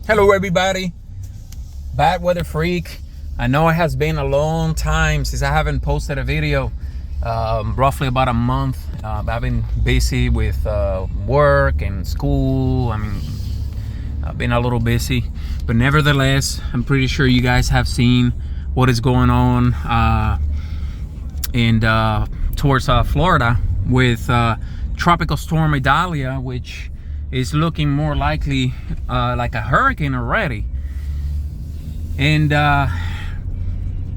Hello everybody, bad weather freak. I know it has been a long time since I haven't posted a video, roughly about a month. I've been busy with work and school. I've been a little busy, but nevertheless, I'm pretty sure you guys have seen what is going on towards Florida with Tropical Storm Idalia, which is looking more likely like a hurricane already. And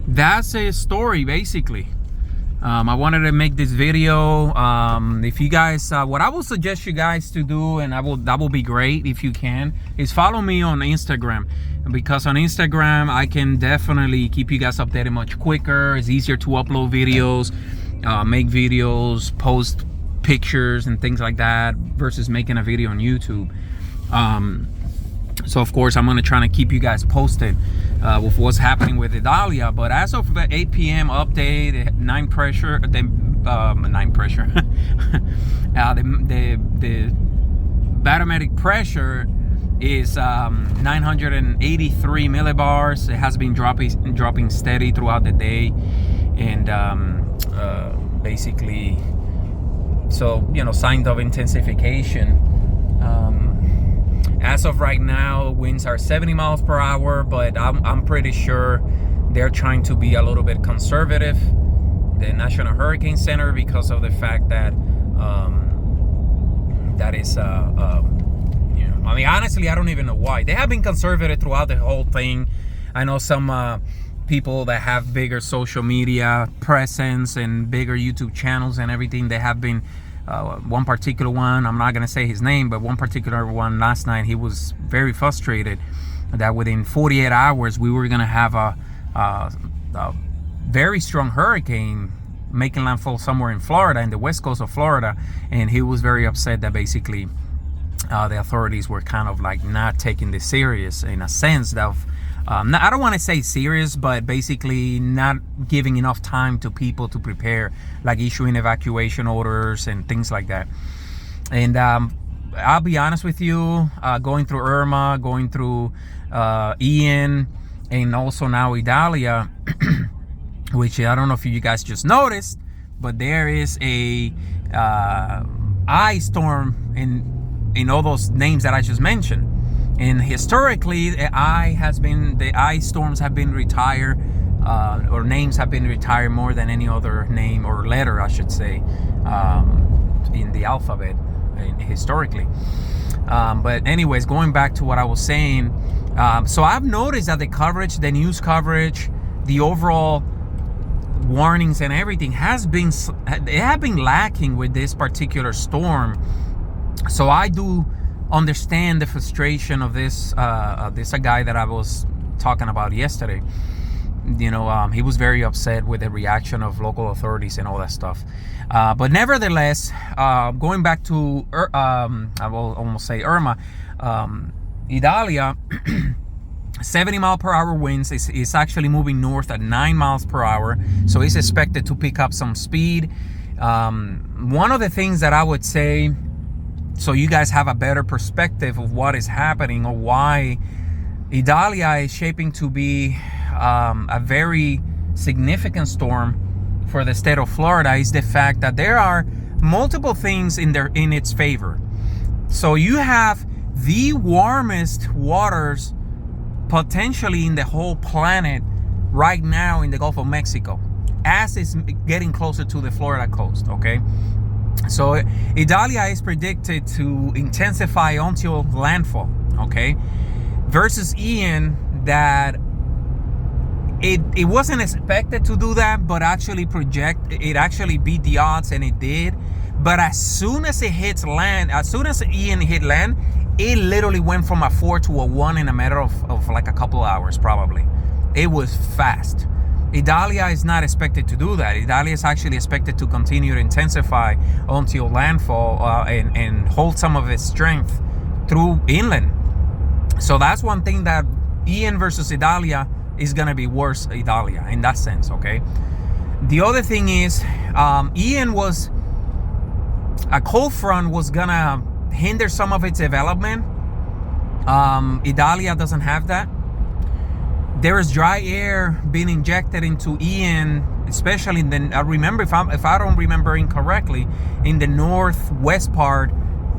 that's a story basically. I wanted to make this video. If you guys, what I will suggest you guys to do, and that will be great if you can, is follow me on Instagram, because on Instagram I can definitely keep you guys updated much quicker. It's easier to upload videos, make videos, post pictures and things like that versus making a video on YouTube. So of course I'm going to try to keep you guys posted with what's happening with Idalia. But as of the 8 p.m. update, 9 pressure, the barometric pressure is 983 millibars. It has been dropping steady throughout the day, and basically, so signs of intensification. As of right now, winds are 70 miles per hour, but I'm pretty sure they're trying to be a little bit conservative, the National Hurricane Center, because of the fact that honestly, I don't even know why. They have been conservative throughout the whole thing. I know some people that have bigger social media presence and bigger YouTube channels and everything, they have been one particular one, I'm not going to say his name, but one particular one last night, he was very frustrated that within 48 hours we were going to have a very strong hurricane making landfall somewhere in Florida, in the west coast of Florida. And he was very upset that basically the authorities were kind of like not taking this serious, in a sense of I don't want to say serious, but basically not giving enough time to people to prepare, like issuing evacuation orders and things like that. And I'll be honest with you, going through Irma, going through Ian, and also now Idalia, which I don't know if you guys just noticed, but there is a ice storm in all those names that I just mentioned. And historically, the ice storms have been retired, or names have been retired more than any other name or letter, I should say, in the alphabet, historically. But anyways, going back to what I was saying, so I've noticed that the coverage, the news coverage, the overall warnings and everything they have been lacking with this particular storm. So I do understand the frustration of this guy that I was talking about yesterday. He was very upset with the reaction of local authorities and all that stuff. But nevertheless, going back to I will almost say Irma, Idalia, 70 mile per hour winds. Is actually moving north at 9 miles per hour, so it's expected to pick up some speed. One of the things that I would say, so you guys have a better perspective of what is happening or why Idalia is shaping to be a very significant storm for the state of Florida, is the fact that there are multiple things in its favor. So you have the warmest waters potentially in the whole planet right now in the Gulf of Mexico, as it's getting closer to the Florida coast, okay? So Idalia is predicted to intensify until landfall, okay? Versus Ian, that it wasn't expected to do that, but actually beat the odds, and it did. But as soon as it hits land, as soon as Ian hit land, it literally went from a 4 to a 1 in a matter of like a couple hours, probably. It was fast. Idalia is not expected to do that. Idalia is actually expected to continue to intensify until landfall and hold some of its strength through inland. So that's one thing, that Ian versus Idalia is going to be worse, Idalia, in that sense, okay? The other thing is, Ian was, a cold front was going to hinder some of its development, Idalia doesn't have that. There is dry air being injected into Ian, especially in the, I remember, if I don't remember incorrectly, in the northwest part,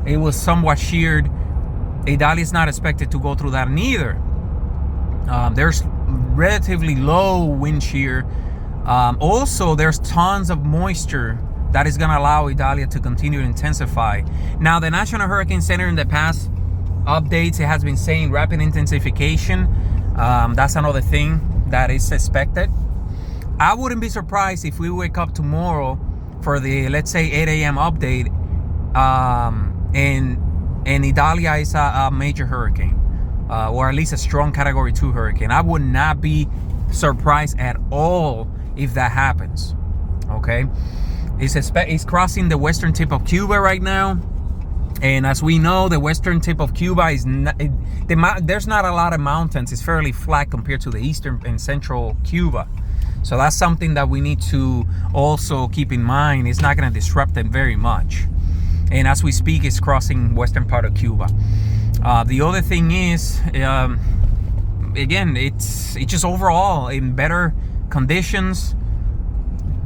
it was somewhat sheared. Idalia is not expected to go through that neither. There's relatively low wind shear. Also, there's tons of moisture that is going to allow Idalia to continue to intensify. Now, the National Hurricane Center in the past updates, it has been saying rapid intensification. That's another thing that is expected. I wouldn't be surprised if we wake up tomorrow for the, let's say, 8 a.m. update, and Idalia is a major hurricane, or at least a strong Category 2 hurricane. I would not be surprised at all if that happens. Okay, it's crossing the western tip of Cuba right now. And as we know, the western tip of Cuba is not, there's not a lot of mountains. It's fairly flat compared to the eastern and central Cuba. So that's something that we need to also keep in mind. It's not going to disrupt them very much. And as we speak, it's crossing western part of Cuba. The other thing is, again, it's just overall in better conditions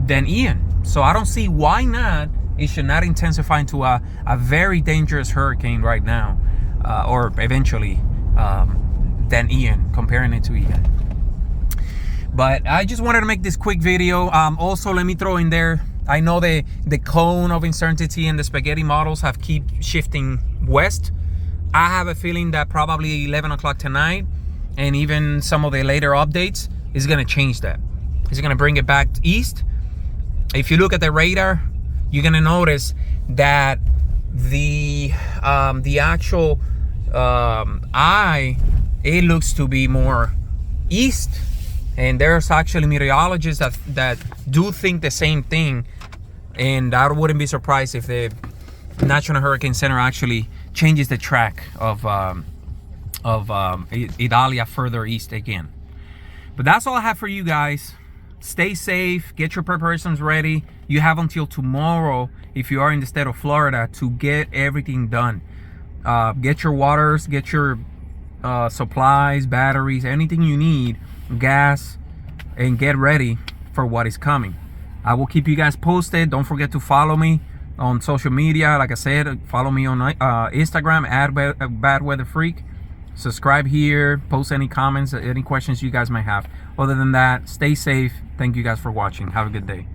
than Ian. So I don't see why not. It should not intensify into a very dangerous hurricane right now, or eventually than Ian, comparing it to Ian. But I just wanted to make this quick video. Also, let me throw in there, I know the cone of uncertainty and the spaghetti models have keep shifting west. I have a feeling that probably 11 o'clock tonight and even some of the later updates is going to change that. It's going to bring it back east. If you look at the radar, you're gonna notice that the actual eye, it looks to be more east, and there's actually meteorologists that do think the same thing, and I wouldn't be surprised if the National Hurricane Center actually changes the track of Idalia further east again. But that's all I have for you guys. Stay safe, get your preparations ready. You have until tomorrow, if you are in the state of Florida, to get everything done. Get your waters, get your supplies, batteries, anything you need, gas, and get ready for what is coming. I will keep you guys posted. Don't forget to follow me on social media. Like I said, follow me on Instagram @BadWeatherFreak. Subscribe here, post any comments, any questions you guys might have. Other than that, stay safe. Thank you guys for watching. Have a good day.